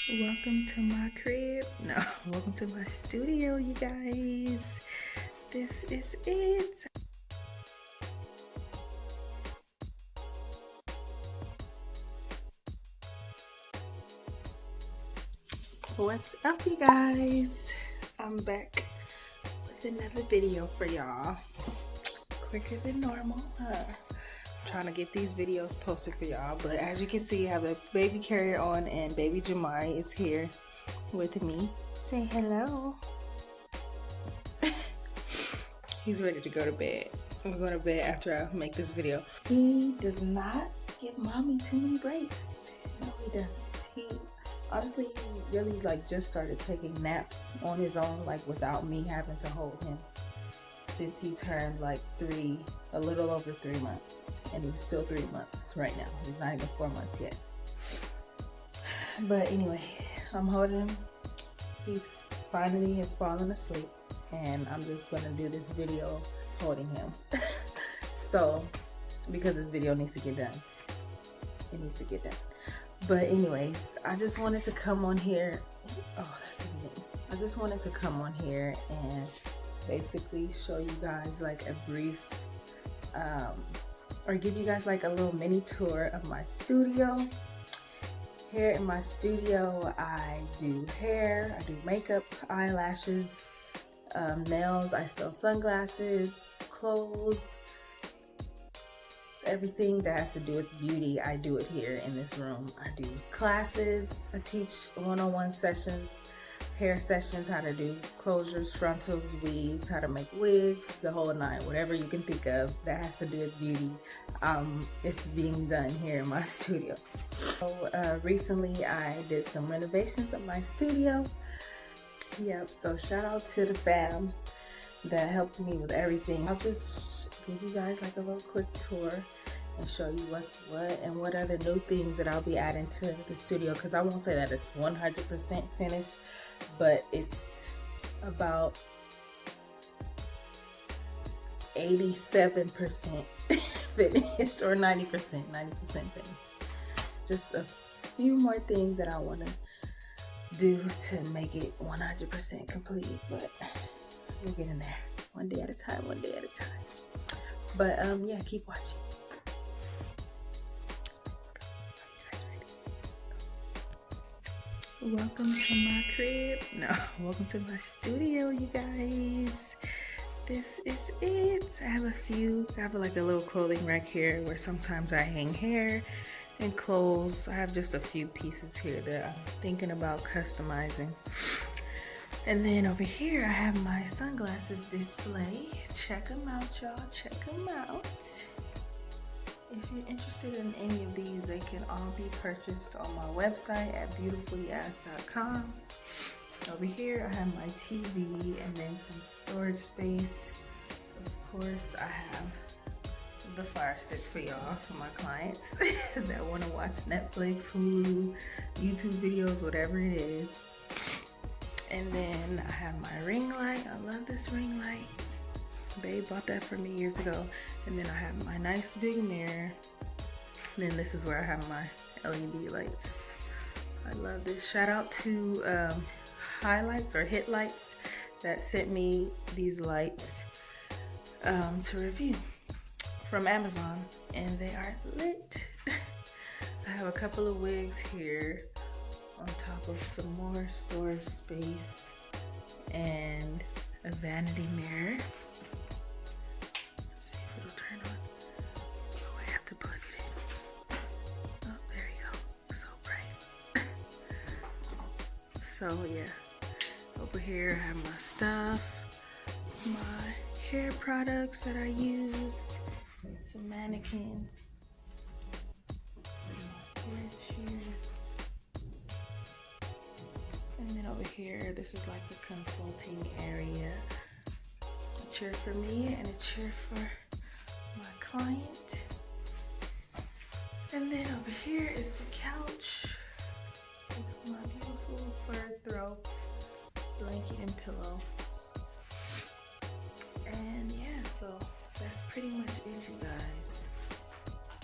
Welcome to my crib. No, welcome to my studio, you guys. This is it. What's up, you guys? I'm back with another video for y'all. Quicker than normal, huh? I'm trying to get these videos posted for y'all, but as you can see, I have a baby carrier on and baby Jamari is here with me. Say hello. He's ready to go to bed. I'm gonna go to bed after I make this video. He does not give mommy too many breaks. No, he doesn't. Honestly, he really just started taking naps on his own, without me having to hold him, since he turned 3, a little over 3 months, and he's still 3 months right now. He's not even 4 months yet. But anyway, I'm holding him. He's finally has fallen asleep, and I'm just gonna do this video holding him. So, because this video needs to get done, it needs to get done. But anyways, I just wanted to come on here. Oh, this is me. I just wanted to come on here and basically show you guys a brief, or give you guys a little mini tour of my studio. Here in my studio, I do hair, I do makeup, eyelashes, nails, I sell sunglasses, clothes, everything that has to do with beauty, I do it here in this room. I do classes, I teach one-on-one sessions, hair sessions, how to do closures, frontals, weaves, how to make wigs, the whole nine, whatever you can think of that has to do with beauty. It's being done here in my studio. So recently I did some renovations of my studio. Yep, so shout out to the fam that helped me with everything. I'll just give you guys a little quick tour and show you what's what and what other new things that I'll be adding to the studio, because I won't say that it's 100% finished, but it's about 87% finished, or 90% finished. Just a few more things that I want to do to make it 100% complete, but we're getting there, one day at a time. But yeah, keep watching. Welcome to my crib. No, welcome to my studio, you guys. This is it. I have a little clothing rack here where sometimes I hang hair and clothes. I have just a few pieces here that I'm thinking about customizing. And then over here I have my sunglasses display. Check them out, y'all. Check them out. If you're interested in any of these, they can all be purchased on my website at beautifullyas.com. Over here I have my TV and then some storage space. Of course, I have the Fire Stick for y'all, for my clients that want to watch Netflix, Hulu, YouTube videos, whatever it is. And then I have my ring light. I love this ring light. Babe bought that for me years ago. And then I have my nice big mirror. And then this is where I have my LED lights. I love this. Shout out to Highlights or Hit Lights that sent me these lights to review from Amazon, and they are lit. I have a couple of wigs here on top of some more storage space and a vanity mirror. Let's see if it'll turn on. Oh, I have to plug it in. Oh, there you go. So bright. So yeah, over here I have my stuff, my hair products that I use, some mannequins, hair shears. And then over here, this is like a consulting area. A chair for me and a chair for my client. And then over here is the couch with my beautiful fur throw blanket and pillows. And yeah, so that's pretty much it, you guys.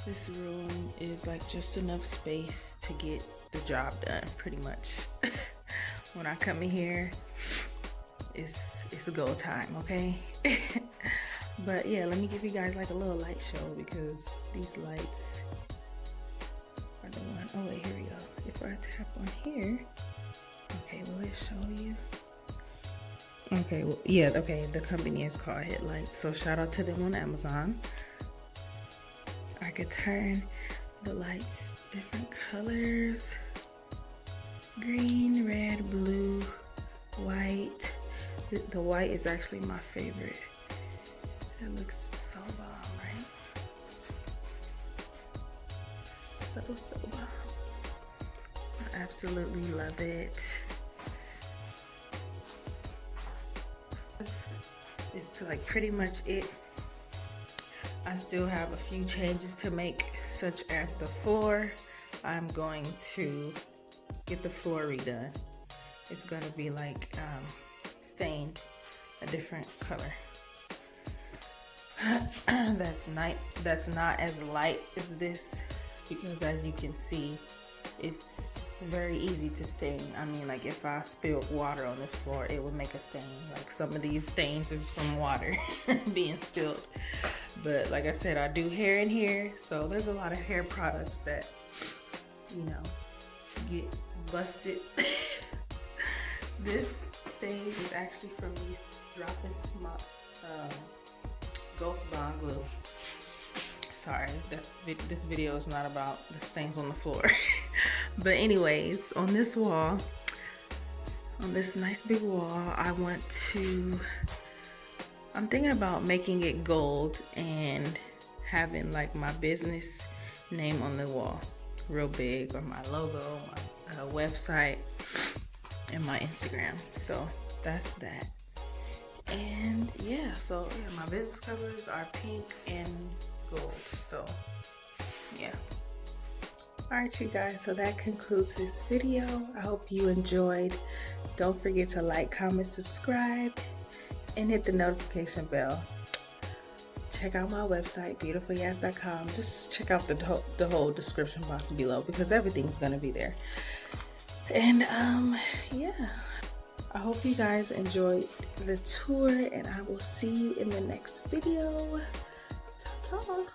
This room is just enough space to get the job done pretty much. When I come in here, it's a go time, okay? But yeah, let me give you guys like a little light show, because these lights are the one. Oh wait, here we go. If I tap on here, okay, will it show you? Okay, well, yeah, okay, the company is called Headlights, so shout out to them on Amazon. I could turn the lights different colors: green, red, blue, white. The white is actually my favorite. It looks so bomb, right? So bomb. I absolutely love it. It's like pretty much it. I still have a few changes to make, such as the floor. I'm going to get the floor redone. It's gonna be like stained a different color. That's not as light as this, because as you can see, it's very easy to stain. I mean, like if I spilled water on this floor, it would make a stain. Like some of these stains is from water being spilled. But like I said, I do hair in here, so there's a lot of hair products that, you know, get busted. This stain is actually from me dropping some Ghost Bond glue. Sorry, this video is not about the stains on the floor. But anyways, on this wall, on this nice big wall, I'm thinking about making it gold and having like my business name on the wall real big, or my logo, my website, and my Instagram. So that's that. And yeah, so yeah, my business colors are pink and gold. So yeah. Alright you guys, so that concludes this video. I hope you enjoyed. Don't forget to like, comment, subscribe, and hit the notification bell. Check out my website, beautifulyas.com. Just check out the whole description box below, because everything's gonna be there. And yeah, I hope you guys enjoyed the tour, and I will see you in the next video. Ta-ta.